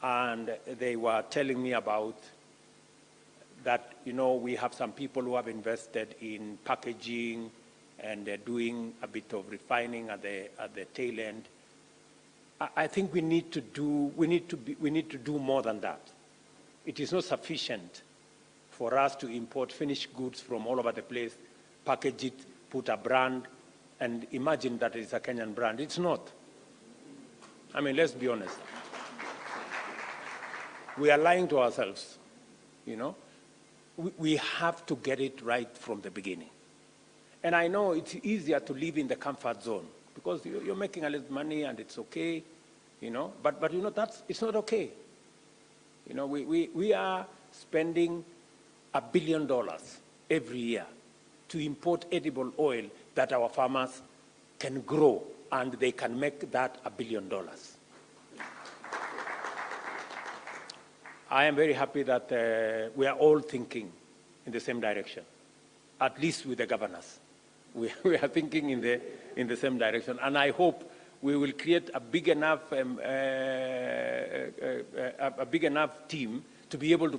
and they were telling me about that, you know, we have some people who have invested in packaging and they're doing a bit of refining at the tail end. I think we need to do more than that. It is not sufficient for us to import finished goods from all over the place, package it, put a brand, and imagine that it's a Kenyan brand. It's not. I mean, let's be honest. We are lying to ourselves, you know. We have to get it right from the beginning. And I know it's easier to live in the comfort zone because you're making a little money and it's okay, you know, but you know, it's not okay. You know, we are spending $1 billion every year to import edible oil that our farmers can grow, and they can make that $1 billion. I am very happy that we are all thinking in the same direction, at least with the governors. We are thinking in the same direction, and I hope we will create a big enough team to be able to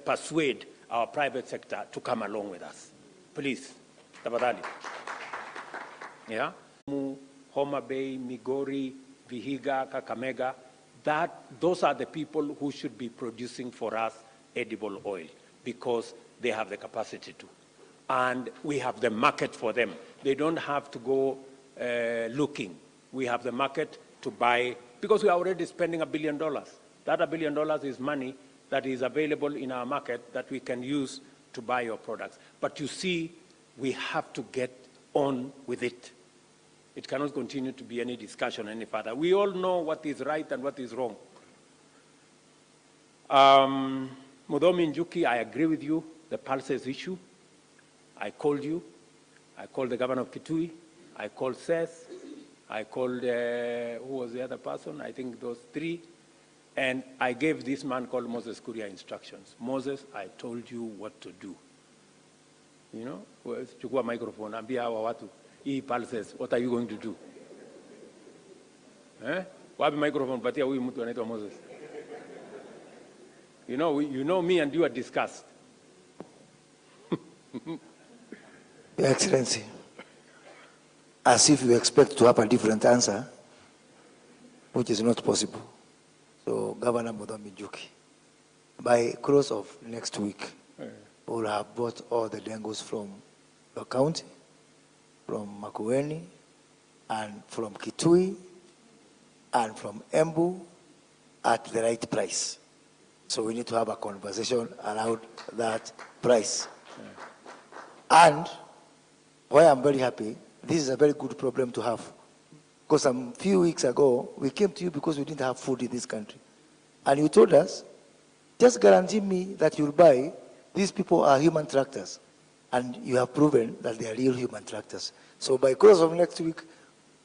persuade our private sector to come along with us. Please, tafadhali. Yeah, Homa Bay, Migori, Vihiga, Kakamega. Those are the people who should be producing for us edible oil because they have the capacity to. And we have the market for them. They don't have to go looking. We have the market to buy, because we are already spending $1 billion. That $1 billion is money that is available in our market that we can use to buy your products. But you see, we have to get on with it. It cannot continue to be any discussion any further. We all know what is right and what is wrong. Mudomi Njuki, I agree with you, the pulses issue. I called you. I called the governor of Kitui. I called Seth. I called, who was the other person? I think those three. And I gave this man called Moses Kuria instructions. Moses, I told you what to do. You know, chukua microphone, ambia hawa watu, hii pulses, what are you going to do? Wapi microphone, patia huyu mtu anaitwa Moses. You know me and you are discussed. Your Excellency, as if you expect to have a different answer, which is not possible. So, Governor Mudomi Njuki, by close of next week, we will have bought all the dengos from the county, from Makueni, and from Kitui, and from Embu at the right price. So we need to have a conversation around that price. And why I'm very happy, this is a very good problem to have. Because a few weeks ago, we came to you because we didn't have food in this country. And you told us, just guarantee me that you'll buy, these people are human tractors. And you have proven that they are real human tractors. So by close of next week,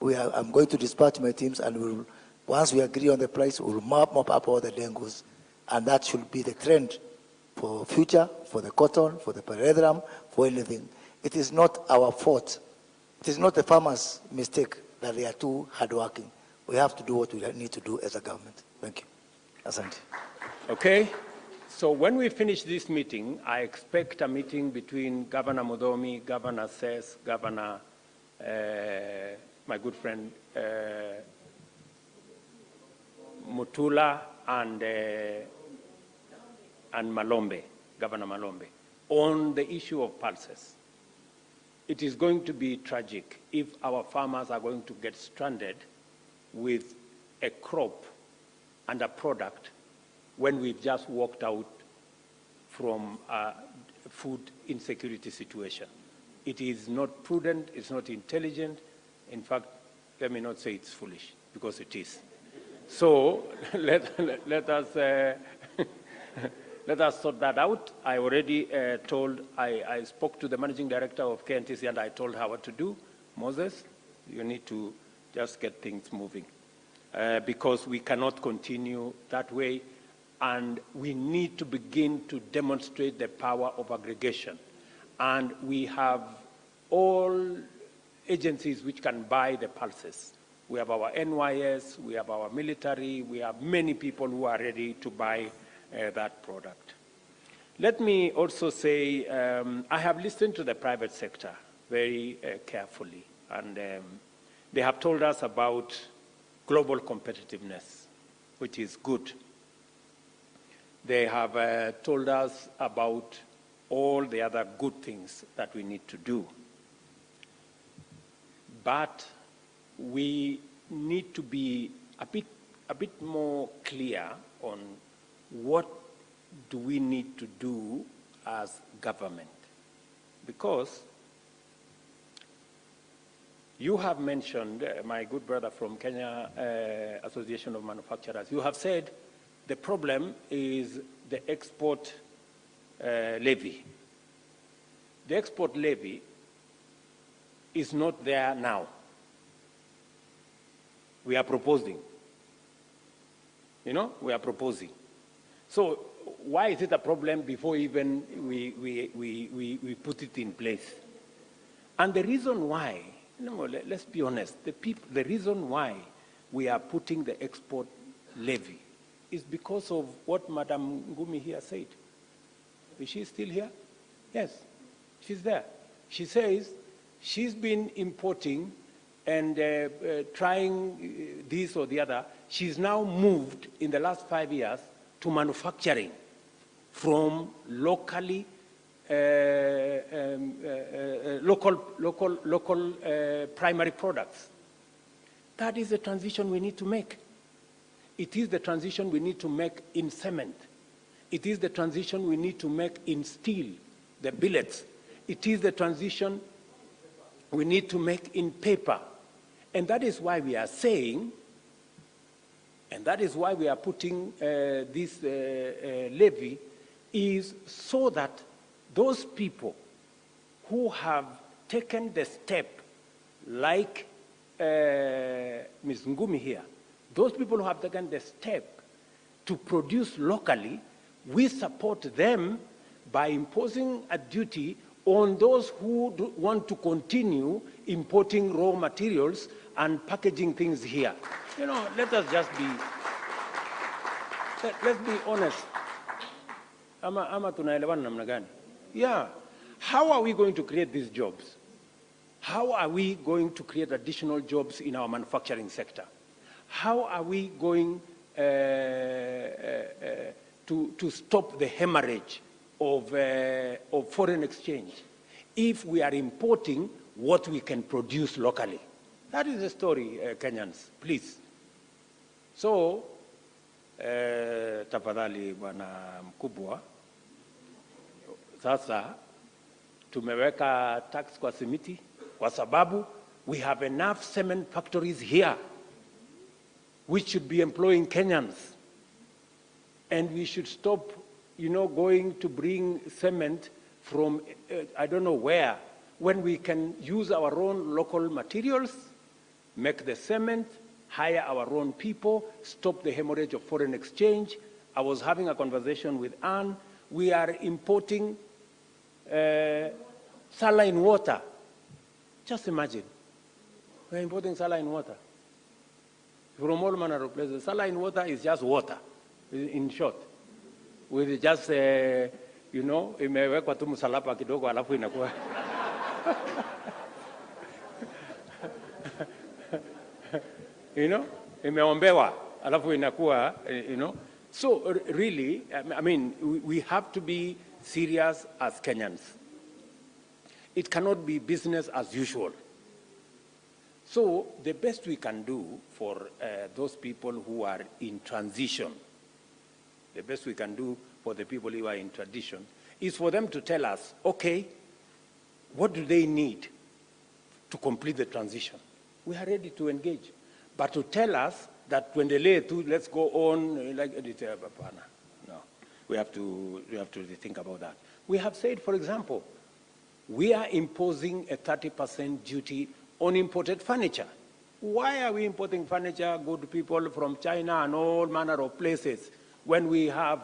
I'm going to dispatch my teams, and once we agree on the price, we'll mop up all the dengos. And that should be the trend for future, for the cotton, for the paredram, for anything. It is not our fault. It is not the farmers' mistake that they are too hardworking. We have to do what we need to do as a government. Thank you. Asante. Okay. So when we finish this meeting, I expect a meeting between Governor Mudomi, Governor Sess, Governor, my good friend, Mutula, and Malombe, Governor Malombe, on the issue of pulses. It is going to be tragic if our farmers are going to get stranded with a crop and a product when we've just walked out from a food insecurity situation. It is not prudent, it's not intelligent. In fact, let me not say it's foolish, because it is. So let us sort that out. I already I spoke to the managing director of KNTC and I told her what to do. Moses, you need to just get things moving because we cannot continue that way, and we need to begin to demonstrate the power of aggregation. And we have all agencies which can buy the pulses. We have our NYS, we have our military, we have many people who are ready to buy that product. Let me also say, I have listened to the private sector very carefully, and they have told us about global competitiveness, which is good. They have told us about all the other good things that we need to do. But we need to be a bit more clear on what do we need to do as government. Because you have mentioned, my good brother from Kenya Association of Manufacturers, you have said the problem is the export levy. The export levy is not there now. We are proposing. We are proposing. So why is it a problem before even we put it in place? And the reason why, let's be honest, the reason why we are putting the export levy is because of what Madam Ngumi here said. Is she still here? Yes, she's there. She says she's been importing and trying this or the other. She's now moved in the last 5 years to manufacturing from locally, local primary products. That is the transition we need to make. It is the transition we need to make in cement. It is the transition we need to make in steel, the billets. It is the transition we need to make in paper. And that is why we are saying, and that is why we are putting this levy, is so that those people who have taken the step, like Ms. Ngumi here, those people who have taken the step to produce locally, we support them by imposing a duty on those who want to continue importing raw materials and packaging things here. Let us just be, let's be honest. Ama tunaelewana namna gani? Yeah. How are we going to create these jobs? How are we going to create additional jobs in our manufacturing sector? How are we going to stop the hemorrhage of foreign exchange if we are importing what we can produce locally? That is the story, Kenyans, please. So, tafadhali bwana mkubwa, sasa tumeweka tax kwa simiti kwa sababu we have enough cement factories here which should be employing Kenyans. And we should stop, going to bring cement from, I don't know where, when we can use our own local materials, make the cement, hire our own people, stop the hemorrhage of foreign exchange. I was having a conversation with Anne. We are importing saline water. Just imagine. We're importing saline water from all manner of places. Saline water is just water, in short. With just, imewekwa tu msalaba kidogo alafu inakuwa. Imeombewa alafu inakuwa, So really, I mean, we have to be serious as Kenyans. It cannot be business as usual. So the best we can do for those people who are in transition, the best we can do for the people who are in transition is for them to tell us, okay, what do they need to complete the transition? We are ready to engage. But to tell us that when they lay to, let's go on, like, no, we have to think about that. We have said, for example, we are imposing a 30% duty on imported furniture. Why are we importing furniture, good people from China and all manner of places, when we have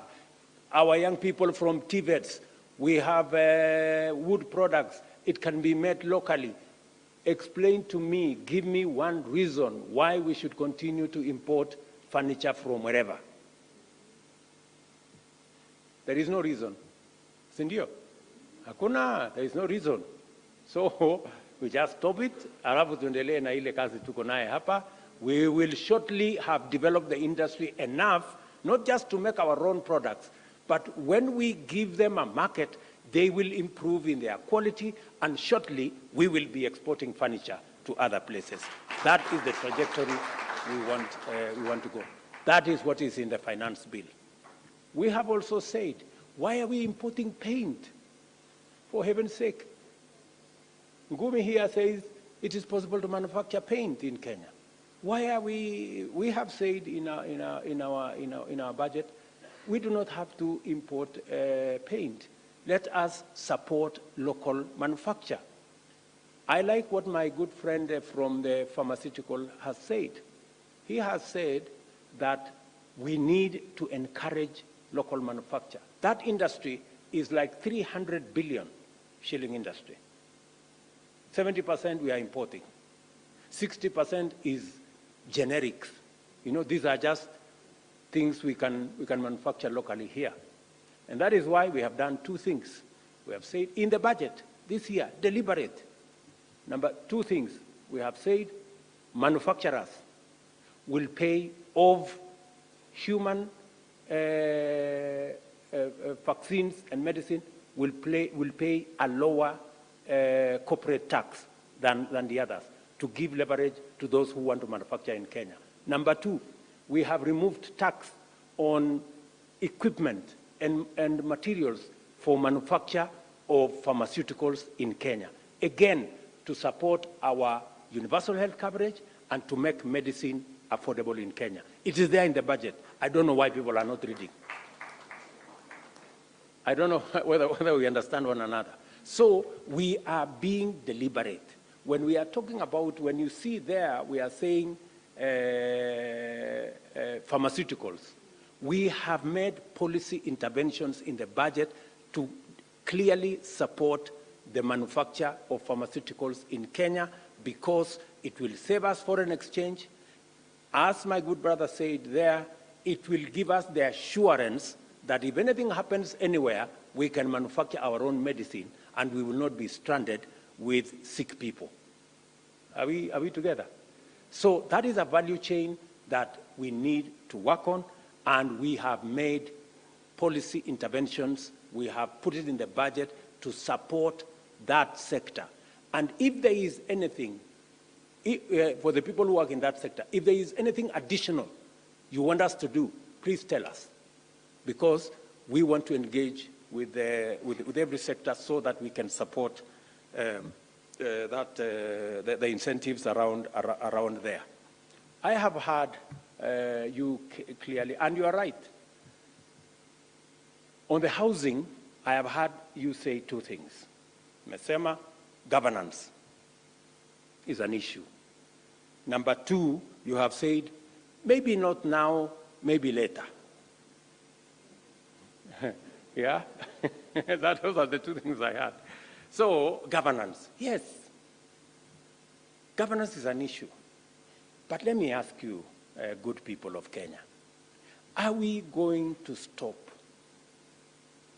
our young people from Tibet, we have wood products, it can be made locally. explain to me, give me one reason why we should continue to import furniture from wherever. There is no reason. Sindio? Hakuna, there is no reason. So we just stop it, alafu tuendelee na ile kazi tuko naye hapa. We will shortly have developed the industry enough, not just to make our own products, but when we give them a market, they will improve in their quality, and shortly we will be exporting furniture to other places. That is the trajectory we want to go. That is what is in the finance bill. We have also said, why are we importing paint? For heaven's sake. Ngumi here says it is possible to manufacture paint in Kenya. Why are we have said in our budget, we do not have to import paint. Let us support local manufacture. I like what my good friend from the pharmaceutical has said. He has said that we need to encourage local manufacture. That industry is like 300 billion shilling industry. 70% we are importing. 60% is generics. You know, these are just things we can manufacture locally here. And that is why we have done two things. We have said in the budget this year, deliberate. Two things. We have said manufacturers will pay of human vaccines and medicine will pay a lower corporate tax than the others to give leverage to those who want to manufacture in Kenya. Number two, we have removed tax on equipment and materials for manufacture of pharmaceuticals in Kenya. Again, to support our universal health coverage and to make medicine affordable in Kenya. It is there in the budget. I don't know why people are not reading. I don't know whether we understand one another. So we are being deliberate. When we are talking about, when you see there, we are saying pharmaceuticals. We have made policy interventions in the budget to clearly support the manufacture of pharmaceuticals in Kenya because it will save us foreign exchange. As my good brother said there, it will give us the assurance that if anything happens anywhere, we can manufacture our own medicine and we will not be stranded with sick people. Are we together? So that is a value chain that we need to work on, and we have made policy interventions. We have put it in the budget to support that sector. And if there is anything, for the people who work in that sector, if there is anything additional you want us to do, please tell us, because we want to engage with every sector so that we can support the incentives around there. I have heard you clearly, and you are right. On the housing, I have heard you say two things. Mesema, governance is an issue. Number two, you have said, maybe not now, maybe later. Yeah? Those are the two things I had. So, governance, yes. Governance is an issue. But let me ask you, good people of Kenya, are we going to stop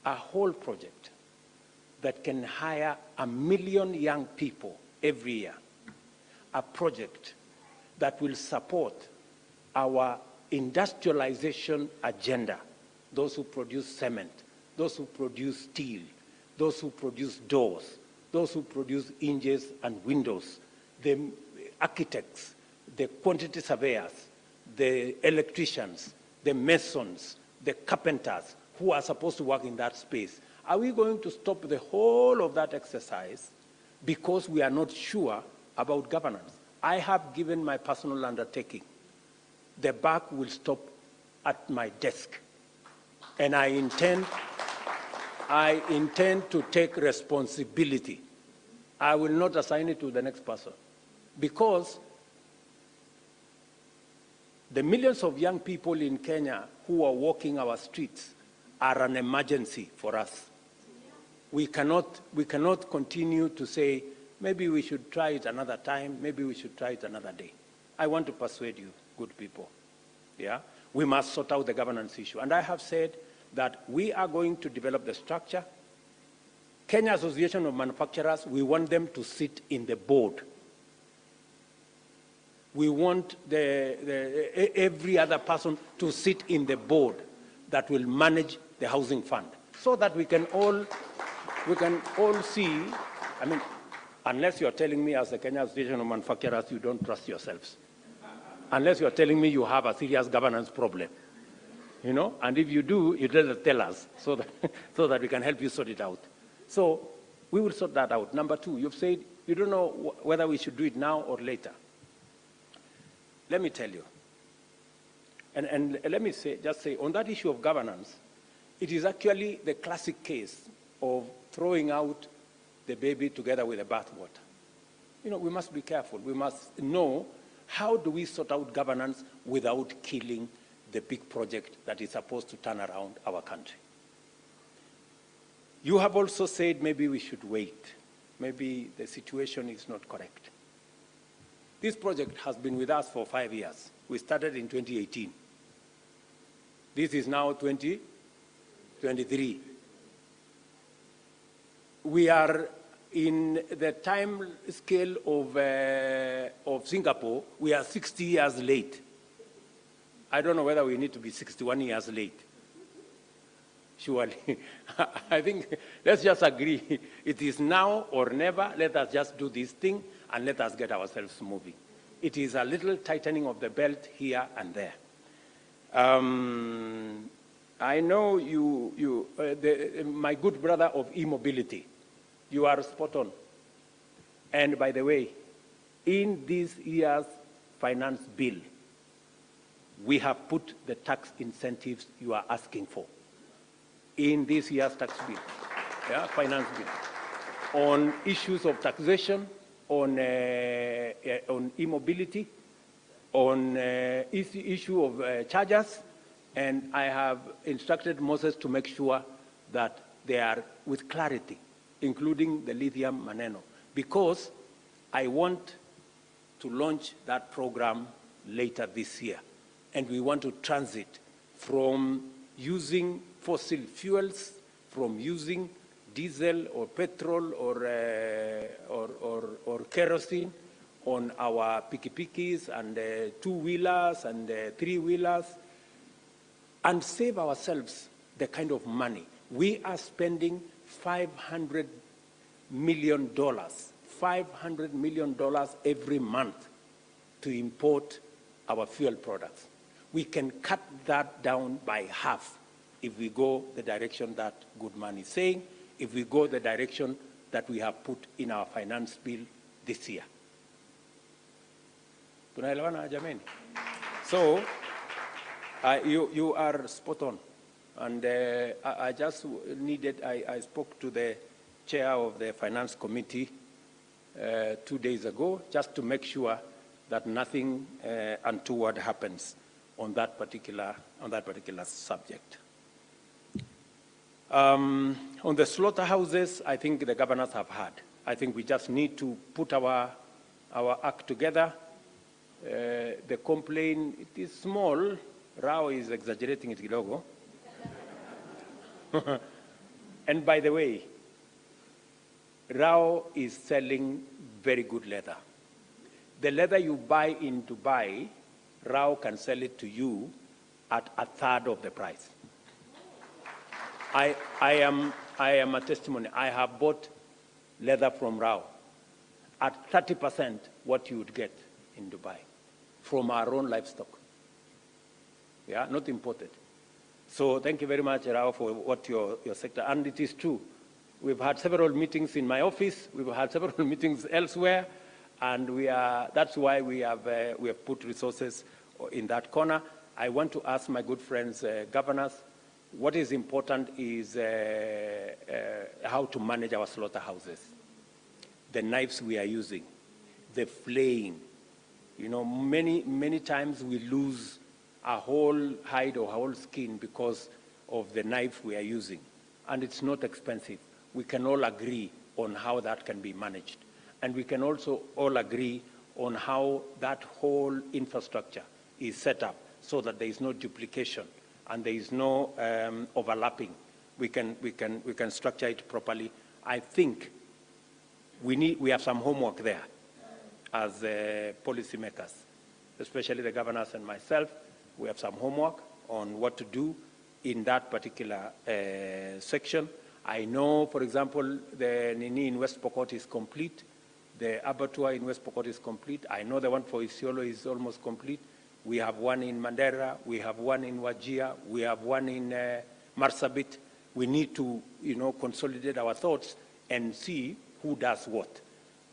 a whole project that can hire 1 million young people every year, a project that will support our industrialization agenda, those who produce cement, those who produce steel, those who produce doors, those who produce hinges and windows, the architects, the quantity surveyors, the electricians, the masons, the carpenters who are supposed to work in that space? Are we going to stop the whole of that exercise because we are not sure about governance? I have given my personal undertaking. The buck will stop at my desk. And I intend to take responsibility. I will not assign it to the next person. Because the millions of young people in Kenya who are walking our streets are an emergency for us. We cannot continue to say maybe we should try it another time, maybe we should try it another day. I want to persuade you, good people. Yeah? We must sort out the governance issue. And I have said that we are going to develop the structure. Kenya Association of Manufacturers, we want them to sit in the board. We want every other person to sit in the board that will manage the housing fund, so that we can all see, I mean, unless you're telling me as the Kenya Association of Manufacturers you don't trust yourselves. Unless you're telling me you have a serious governance problem. You know, and if you do, you better tell us so that we can help you sort it out. So we will sort that out. Number two, you've said you don't know whether we should do it now or later. Let me tell you, and let me just say, on that issue of governance, it is actually the classic case of throwing out the baby together with the bathwater. You know, we must be careful. We must know how do we sort out governance without killing the big project that is supposed to turn around our country. You have also said maybe we should wait. Maybe the situation is not correct. This project has been with us for 5 years. We started in 2018. This is now 2023. We are in the time scale of Singapore. We are 60 years late. I don't know whether we need to be 61 years late. Surely. I think let's just agree. It is now or never. Let us just do this thing and let us get ourselves moving. It is a little tightening of the belt here and there. I know my good brother of e-mobility, you are spot on. And by the way, in this year's finance bill, we have put the tax incentives you are asking for in this year's tax bill, yeah, finance bill, on issues of taxation, on e-mobility, on issue of chargers, and I have instructed Moses to make sure that they are with clarity, including the lithium maneno, because I want to launch that program later this year, and we want to transit from using fossil fuels, from using diesel or petrol or kerosene on our piki-pikis and two-wheelers and three-wheelers, and save ourselves the kind of money. We are spending $500 million every month to import our fuel products. We can cut that down by half if we go the direction that Goodman is saying, if we go the direction that we have put in our finance bill this year. Tunaelewana jameni? So, you are spot on. And I just needed, I spoke to the chair of the finance committee 2 days ago, just to make sure that nothing untoward happens on that particular subject. On the slaughterhouses, I think the governors have heard. I think we just need to put our act together. The complaint, it is small. Rao is exaggerating it kidogo. And by the way, Rao is selling very good leather. The leather you buy in Dubai, Rao can sell it to you at 1/3 of the price. I am a testimony. I have bought leather from Rao at 30% what you would get in Dubai from our own livestock. Yeah, not imported. So thank you very much, Rao, for what your sector, and it is true. We've had several meetings in my office, we've had several meetings elsewhere, and that's why we have put resources in that corner. I want to ask my good friends, governors, what is important is how to manage our slaughterhouses, the knives we are using, the flaying. You know, many times we lose a whole hide or a whole skin because of the knife we are using, and it's not expensive. We can all agree on how that can be managed. And we can also all agree on how that whole infrastructure is set up so that there is no duplication and there is no overlapping. We can structure it properly. I think we have some homework there as policymakers, especially the governors and myself. We have some homework on what to do in that particular section. I know, for example, the Nini in West Pokot is complete. The abattoir in West Pokot is complete. I know the one for Isiolo is almost complete. We have one in Mandera. We have one in Wajir. We have one in Marsabit. We need to, consolidate our thoughts and see who does what.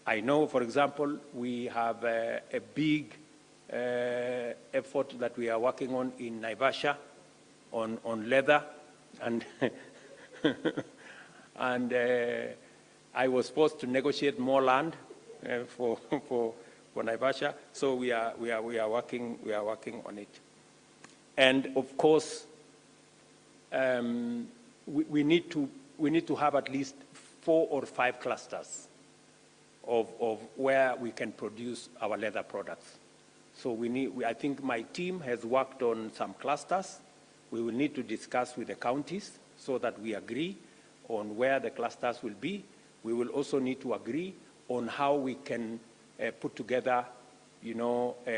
I know, for example, we have a big effort that we are working on in Naivasha on leather, and and I was supposed to negotiate more land for Naivasha, so we are working on it. And of course, we need to have at least 4 or 5 clusters of where we can produce our leather products. So I think my team has worked on some clusters. We will need to discuss with the counties so that we agree on where the clusters will be. We will also need to agree on how we can put together,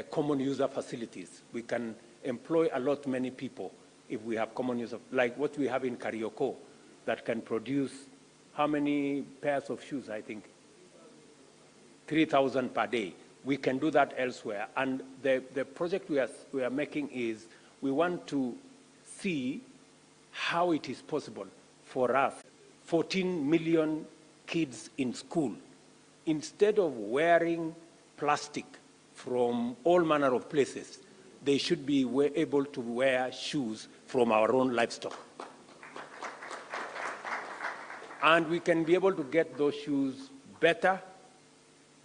common user facilities. We can employ many people if we have common user, like what we have in Karioko, that can produce how many pairs of shoes, I think? 3,000 per day. We can do that elsewhere. And the project we are making is we want to see how it is possible for us, 14 million kids in school, instead of wearing plastic from all manner of places, they should be able to wear shoes from our own livestock. And we can be able to get those shoes better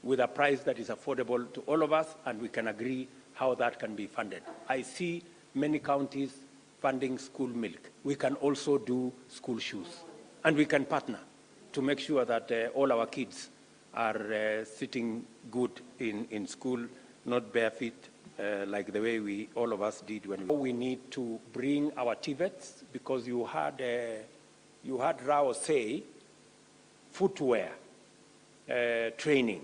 with a price that is affordable to all of us, and we can agree how that can be funded. I see many counties funding school milk. We can also do school shoes. And we can partner to make sure that all our kids are sitting good in school, not bare feet, like the way all of us did when we need to bring our TVETs, because you had Rao say footwear training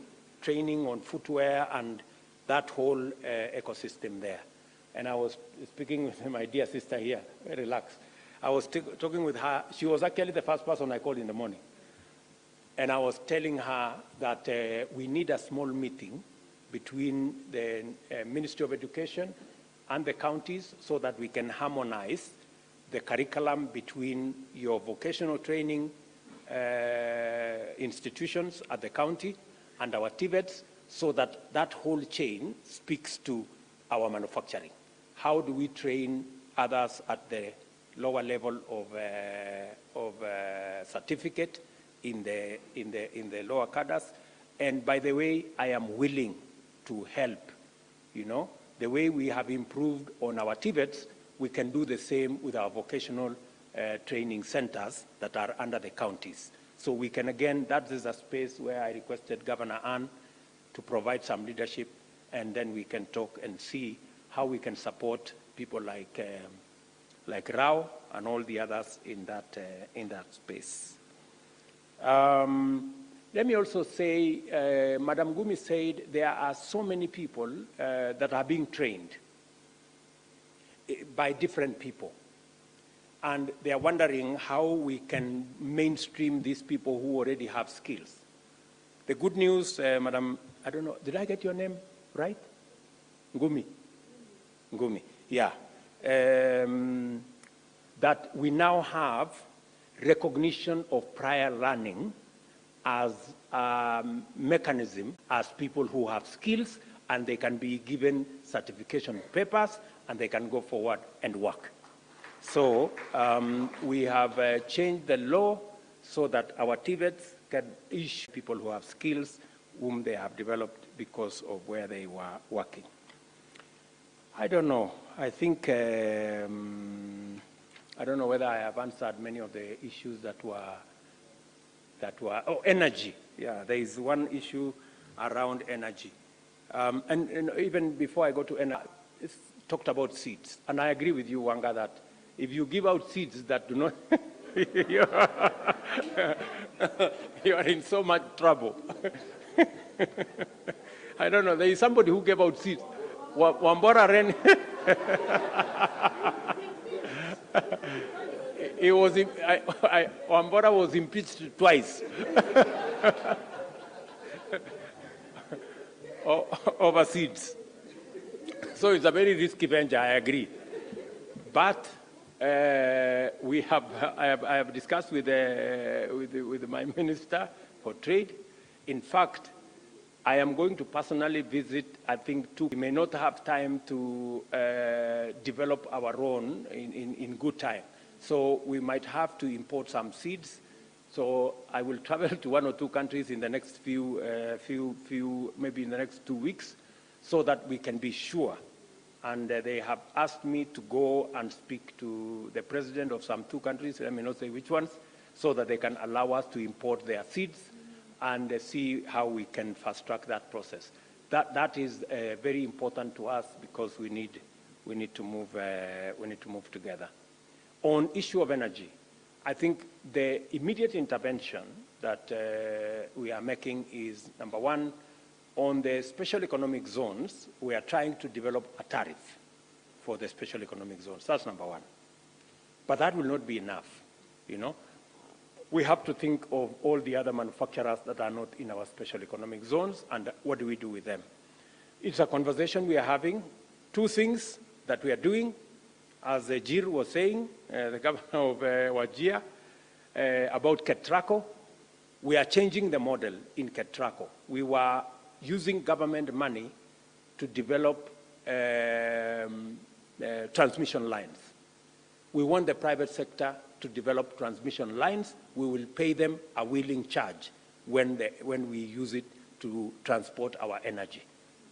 on footwear and that whole ecosystem there. And I was speaking with my dear sister here, very relaxed. I was talking with her. She was actually the first person I called in the morning. And I was telling her that we need a small meeting between the Ministry of Education and the counties so that we can harmonize the curriculum between your vocational training institutions at the county and our TVETs, so that that whole chain speaks to our manufacturing. How do we train others at the lower level of certificate in the lower cadres? And by the way, I am willing to help. The way we have improved on our TVETs, we can do the same with our vocational training centers that are under the counties. So we can, again, that is a space where I requested Governor Ann to provide some leadership, and then we can talk and see how we can support people like Rao and all the others in that space. Let me also say, Madam Gumi said there are so many people that are being trained by different people. And they are wondering how we can mainstream these people who already have skills. The good news, Madam, I don't know, did I get your name right? Ngumi. Ngumi, yeah. That we now have recognition of prior learning as a mechanism as people who have skills, and they can be given certification papers and they can go forward and work. So we have changed the law so that our TVETs can issue people who have skills whom they have developed because of where they were working. I don't know. I think, I don't know whether I have answered many of the issues that were, oh, energy. Yeah, there is one issue around energy. And even before I go to energy, it's talked about seeds. And I agree with you, Wanga, that if you give out seeds that do not, you are in so much trouble. I don't know, there is somebody who gave out seeds. Wambora ran. Wambora was impeached twice. Over seeds. So it's a very risky venture, I agree. But I have discussed with my Minister for Trade. In fact, I am going to personally visit, I think, we may not have time to develop our own in good time. So we might have to import some seeds. So I will travel to 1 or 2 countries in the next maybe in the next 2 weeks, so that we can be sure. And they have asked me to go and speak to the president of some 2 countries, let me not say which ones, so that they can allow us to import their seeds and see how we can fast track that process. That is very important to us, because we need to move together. On issue of energy, I think the immediate intervention that we are making is, number one, on the special economic zones, we are trying to develop a tariff for the special economic zones. That's number one. But that will not be enough, you know. We have to think of all the other manufacturers that are not in our special economic zones, and what do we do with them? It's a conversation we are having. 2 things that we are doing, as Jir was saying, the governor of Wajir, about KETRACO. We are changing the model in KETRACO. We were using government money to develop transmission lines. We want the private sector to develop transmission lines. We will pay them a willing charge when we use it to transport our energy.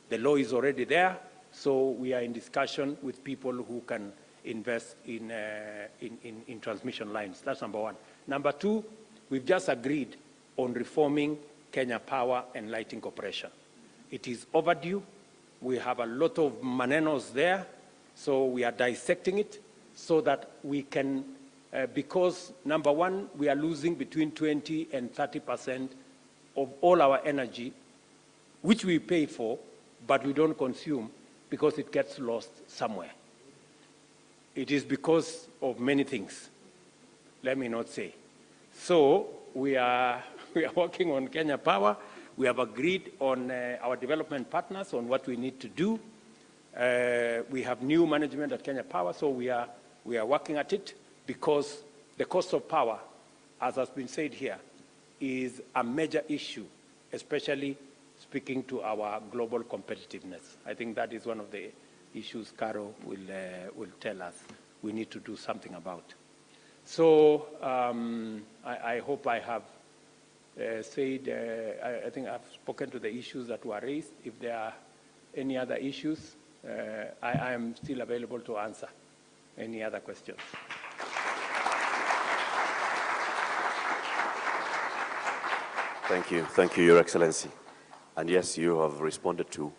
The law is already there, so we are in discussion with people who can invest in transmission lines. That's number one. Number 2, we've just agreed on reforming Kenya Power and Lighting Corporation. It is overdue. We have a lot of manenos there, so we are dissecting it so that we can, because number one, we are losing between 20 and 30% of all our energy, which we pay for, but we don't consume because it gets lost somewhere. It is because of many things, let me not say. So we are working on Kenya Power. We have agreed on our development partners on what we need to do. We have new management at Kenya Power, so we are working at it, because the cost of power, as has been said here, is a major issue, especially speaking to our global competitiveness. I think that is one of the issues Caro will tell us we need to do something about. So I hope I have said, I think I've spoken to the issues that were raised. If there are any other issues, I am still available to answer any other questions. Thank you, Your Excellency. And yes, you have responded to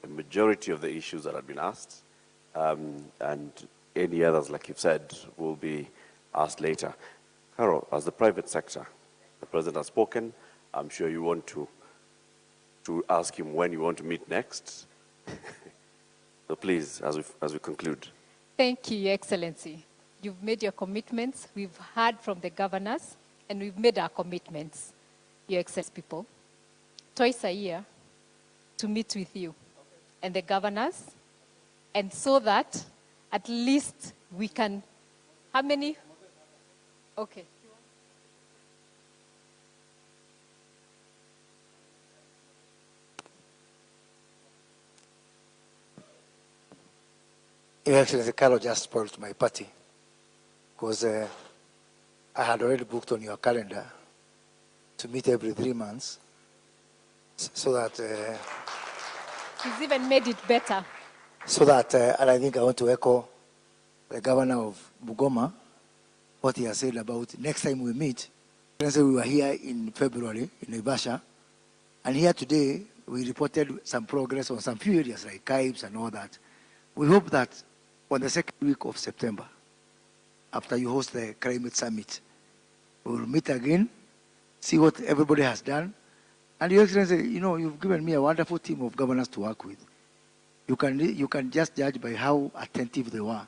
the majority of the issues that have been asked, and any others, like you've said, will be asked later. Carol, as the private sector, the President has spoken. I'm sure you want to ask him when you want to meet next. So please, as we conclude. Thank you, Your Excellency. You've made your commitments. We've heard from the governors, and we've made our commitments, Your Excellency people, twice a year to meet with you and the governors, and so that at least we can, how many? Okay. Your Excellency, Carlo just spoiled my party, because I had already booked on your calendar to meet every 3 months, so that... He's even made it better. So that, and I think I want to echo the governor of Bungoma, what he has said about next time we meet. We were here in February in Naivasha, and here today we reported some progress on some few areas like CAIBs and all that. We hope that on the second week of September, after you host the climate summit, we will meet again, see what everybody has done. And Your Excellency, you know, you've given me a wonderful team of governors to work with. You can just judge by how attentive they were.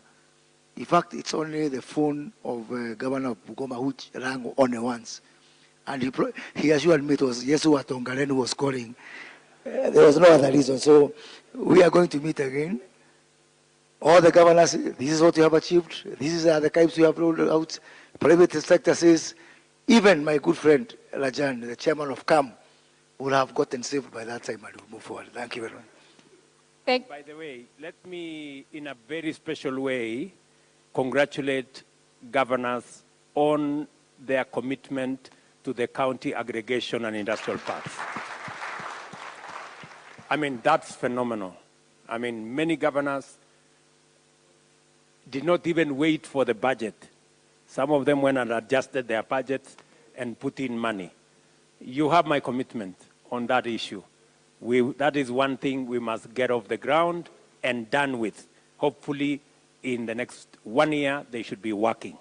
In fact, it's only the phone of Governor of Bungoma which rang only once. And he assured me it was Yesu Watongalen who was calling. There was no other reason. So we are going to meet again. All the governors, this is what you have achieved. These are the CAIBs you have rolled out. Private sector says, even my good friend Rajan, the chairman of CAM, will have gotten saved by that time and will move forward. Thank you very much. By the way, let me, in a very special way, congratulate governors on their commitment to the county aggregation and industrial parks. I mean, that's phenomenal. I mean, many governors did not even wait for the budget. Some of them went and adjusted their budgets and put in money. You have my commitment on that issue. That is one thing we must get off the ground and done with. Hopefully, in the next 1 year, they should be working.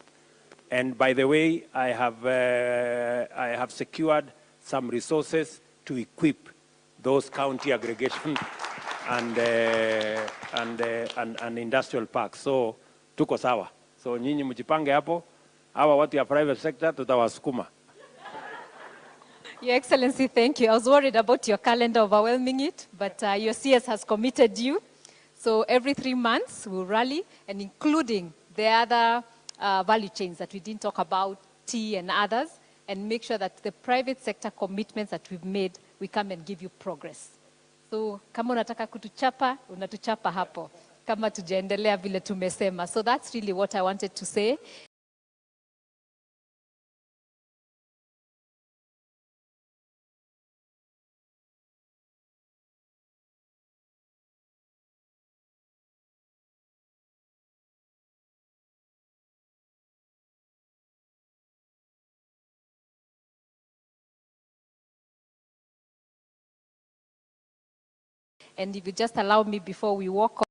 And by the way, I have secured some resources to equip those county aggregation and industrial parks. So, tuko sawa. So, nyinyi mjipange hapo. Hawa watu ya private sector tutawasukuma. Your Excellency, thank you. I was worried about your calendar overwhelming it, but your CS has committed you. So every 3 months, we'll rally, and including the other value chains that we didn't talk about, tea and others, and make sure that the private sector commitments that we've made, we come and give you progress. So kama unataka kutuchapa, unatuchapa hapo. Kama tujaendelea vile tumesema. So that's really what I wanted to say. And if you just allow me before we walk